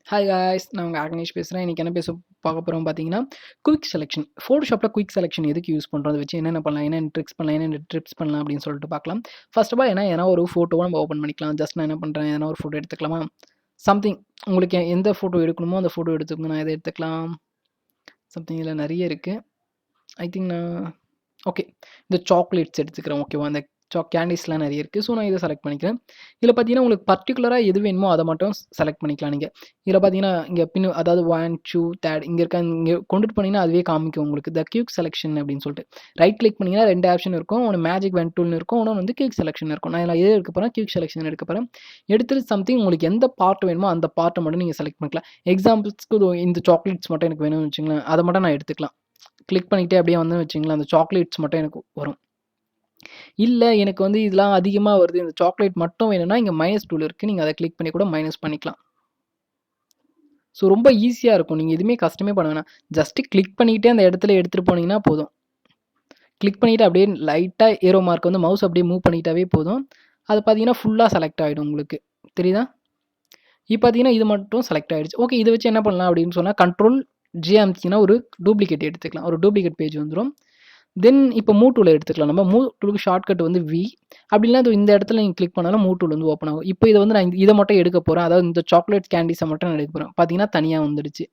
Hi guys, நான் உங்கள் ஆக்னேஷ் பேசுகிறேன். இன்றைக்கி என்ன பார்க்க போகிறோம் பார்த்தீங்கன்னா, குயிக் செலெக்ஷன். ஃபோட்டோஷாப்பில் குயிக் செலெக்ஷன் எதுக்கு யூஸ் பண்ணுறோம், அதை வச்சு என்னென்ன பண்ணலாம், என்னென்ன ட்ரிக்ஸ் பண்ணலாம், என்னென்ன ட்ரிப்ஸ் பண்ணலாம் அப்படின்னு சொல்லிட்டு பார்க்கலாம். ஃபர்ஸ்ட் ஆஃப் ஆல் ஏன்னா ஒரு ஃபோட்டோவை நம்ம ஓப்பன் பண்ணிக்கலாம். ஜஸ்ட் நான் என்ன பண்ணுறேன், எதனா ஒரு ஃபோட்டோ எடுத்துக்கலாமா, சம்திங் உங்களுக்கு எந்த ஃபோட்டோ எடுக்கணுமோ அந்த ஃபோட்டோ எடுத்துக்கணும். நான் எதை எடுத்துக்கலாம், சம்திங் இதில் நிறைய இருக்குது. ஐ திங்க் நான் ஓகே இந்த சாக்லேட்ஸ் எடுத்துக்கிறேன். ஓகேவா, அந்த கேண்டீஸ்லாம் நிறைய இருக்குது. ஸோ நான் இதை செலக்ட் பண்ணிக்கிறேன். இதில் பார்த்தீங்கன்னா உங்களுக்கு பர்டிகுலராக எது வேணுமோ அதை மட்டும் செலக்ட் பண்ணிக்கலாம். நீங்கள் இதில் பார்த்தீங்கன்னா இங்கே பின் அதாவது 1 2 3 இங்கே இருக்க இங்கே கொண்டுட்டு போனீங்கன்னா அதுவே காமிக்கும் உங்களுக்கு த குயிக் செலெக்ஷன் அப்படின்னு சொல்லிட்டு. ரைட் கிளிக் பண்ணிங்கன்னா 2 ஆப்ஷன் இருக்கும். ஒன்று மேஜிக் வென் டூல்னு இருக்கும், ஒன்று வந்து குயிக் செலெக்ஷன் இருக்கும். நான் இதில் எது எடுக்க போகிறேன், குயிக் செலெக்ஷன் எடுக்க போகிறேன். எடுத்துட்டு சம்திங் உங்களுக்கு எந்த பார்ட் வேணுமோ அந்த பார்ட்டை மட்டும் நீங்கள் செலக்ட் பண்ணிக்கலாம். எக்ஸாம்பிள்ஸ்க்கு இந்த சாக்லேட்ஸ் மட்டும் எனக்கு வேணும்னு வச்சுங்களேன், அதை மட்டும் நான் எடுத்துக்கலாம். கிளிக் பண்ணிக்கிட்டே அப்படியே வந்து வச்சுங்களேன், அந்த சாக்லேட்ஸ் மட்டும் எனக்கு வரும். இல்லை எனக்கு வந்து இதெல்லாம் அதிகமாக வருது, இந்த சாக்லேட் மட்டும் வேணும்னா இங்கே மைனஸ் டூல் இருக்குது, நீங்கள் அதை கிளிக் பண்ணி கூட மைனஸ் பண்ணிக்கலாம். ஸோ ரொம்ப ஈஸியாக இருக்கும். நீங்கள் எதுவுமே கஷ்டமே பண்ண வேணாம். ஜஸ்ட்டு கிளிக் பண்ணிக்கிட்டே அந்த இடத்துல எடுத்துகிட்டு போனீங்கன்னா போதும். கிளிக் பண்ணிவிட்டு அப்படியே லைட்டாக ஏரோ மார்க் வந்து மவுஸ் அப்படியே மூவ் பண்ணிக்கிட்டாவே போதும். அது பார்த்தீங்கன்னா ஃபுல்லாக செலக்ட் ஆகிடும் உங்களுக்கு. தெரியுதா? இப்போ பார்த்தீங்கன்னா இது மட்டும் செலக்ட் ஆகிடுச்சு. ஓகே, இதை வச்சு என்ன பண்ணலாம் அப்படின்னு சொன்னால் கண்ட்ரோல் ஜி அமுத்திங்கன்னா ஒரு டூப்ளிகேட் எடுத்துக்கலாம். ஒரு டூப்ளிகேட் பேஜ் வந்துடும். தென் இப்போ மூவ் டூலை எடுத்துக்கலாம். நம்ம மூவ் டூலுக்கு ஷார்ட்கட் வந்து வி. அப்படின்னா இந்த இடத்துல நீங்கள் கிளிக் பண்ணாலும் மூவ் டூல் வந்து ஓப்பன் ஆகும். இப்போ இதை வந்து நான் இதை மட்டும் எடுக்க போகிறேன், அதாவது இந்த சாக்லேட் கேண்டீஸை மட்டும் நான் எடுக்க போகிறேன். பார்த்தீங்கன்னா தனியாக வந்துடுச்சு.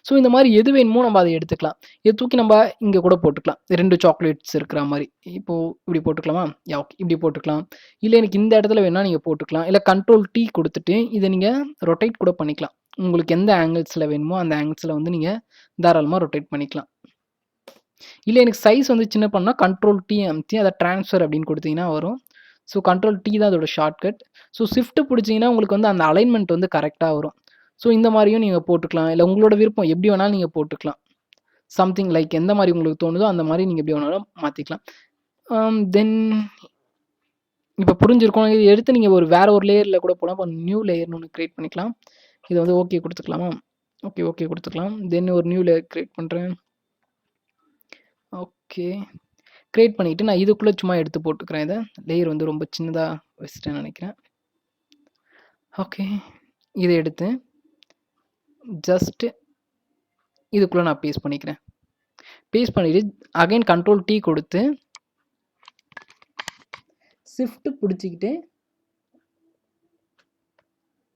ஸோ இந்த மாதிரி எது வேணுமோ நம்ம அதை எடுத்துக்கலாம். இதை தூக்கி நம்ம இங்கே கூட போட்டுக்கலாம். 2 சாக்லேட்ஸ் இருக்கிற மாதிரி. இப்போது இப்படி போட்டுக்கலாமா? ஓகே, இப்படி போட்டுக்கலாம். இல்லை எனக்கு இந்த இடத்துல வேணால் நீங்கள் போட்டுக்கலாம். இல்லை கண்ட்ரோல் டி கொடுத்துட்டு இதை நீங்கள் ரொட்டேட் கூட பண்ணிக்கலாம். உங்களுக்கு எந்த ஆங்கிள்ஸில் வேணுமோ அந்த ஆங்கிள்ஸில் வந்து நீங்கள் தாராளமாக ரொட்டேட் பண்ணிக்கலாம். இல்லை எனக்கு சைஸ் வந்து சின்ன பண்ணால் கண்ட்ரோல் டி அமுத்தி அதை ட்ரான்ஸ்ஃபர் அப்படின்னு கொடுத்தீங்கன்னா வரும். ஸோ கண்ட்ரோல் டி தான் அதோட ஷார்ட்கட். ஸோ ஷிஃப்ட் பிடிச்சிங்கன்னா உங்களுக்கு வந்து அந்த அலைன்மெண்ட் வந்து கரெக்டாக வரும். ஸோ இந்த மாதிரியும் நீங்கள் போட்டுக்கலாம். இல்லை உங்களோட விருப்பம் எப்படி வேணாலும் நீங்கள் போட்டுக்கலாம். சம்திங் லைக் எந்த மாதிரி உங்களுக்கு தோணுதோ அந்த மாதிரி நீங்கள் எப்படி வேணாலும் மாற்றிக்கலாம். தென் இப்போ புரிஞ்சிருக்கும். இது எடுத்து நீங்கள் வேறு ஒரு லேயரில் கூட போகலாம். இப்போ நியூ லேயர்னு ஒன்று க்ரியேட் பண்ணிக்கலாம். இதை வந்து ஓகே கொடுத்துக்கலாமா? ஓகே கொடுத்துக்கலாம். தென் ஒரு நியூ லேயர் க்ரியேட் பண்ணுறேன். ஓகே, க்ரியேட் பண்ணிவிட்டு நான் இதுக்குள்ளே சும்மா எடுத்து போட்டுக்கிறேன். இதை லேயர் வந்து ரொம்ப சின்னதாக வச்சுட்டேன்னு நினைக்கிறேன். ஓகே, இதை எடுத்து ஜஸ்ட்டு இதுக்குள்ளே நான் பேஸ்ட் பண்ணிக்கிறேன். பேஸ்ட் பண்ணிவிட்டு அகைன் கண்ட்ரோல் டி கொடுத்து ஷிஃப்ட் பிடிச்சிக்கிட்டு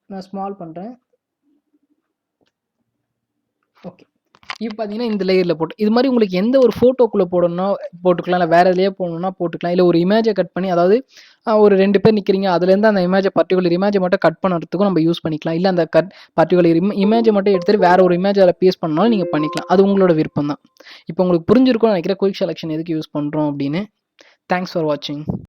நான் ஸ்மால் பண்ணுறேன். ஓகே, இப்போ பார்த்தீங்கன்னா இந்த லேயரில் போட்டு இது மாதிரி உங்களுக்கு எந்த ஒரு ஃபோட்டோக்குள்ளே போடணும்னா போட்டுக்கலாம். இல்லை வேறு எதுலேயே போடணும்னா போட்டுக்கலாம். இல்லை ஒரு இமேஜை கட் பண்ணி, அதாவது ஒரு 2 பேர் நிற்கிறீங்க, அதுலேருந்து அந்த பர்டிகுலர் இமேஜை மட்டும் கட் பண்ணுறதுக்கும் நம்ம யூஸ் பண்ணிக்கலாம். இல்லை அந்த பர்டிகுலர் இமேஜை மட்டும் எடுத்துகிட்டு வேறு ஒரு இமேஜ் அதில் பேஸ்ட் பண்ணாலும் நீங்கள் பண்ணிக்கலாம். அது உங்களோட விருப்பம் தான். இப்போ உங்களுக்கு புரிஞ்சிருக்கும்னு நினைக்கிறேன் குயிக் செலெக்ஷன் எதுக்கு யூஸ் பண்ணுறோம் அப்படின்னு. தேங்க்ஸ் ஃபார் வாட்சிங்.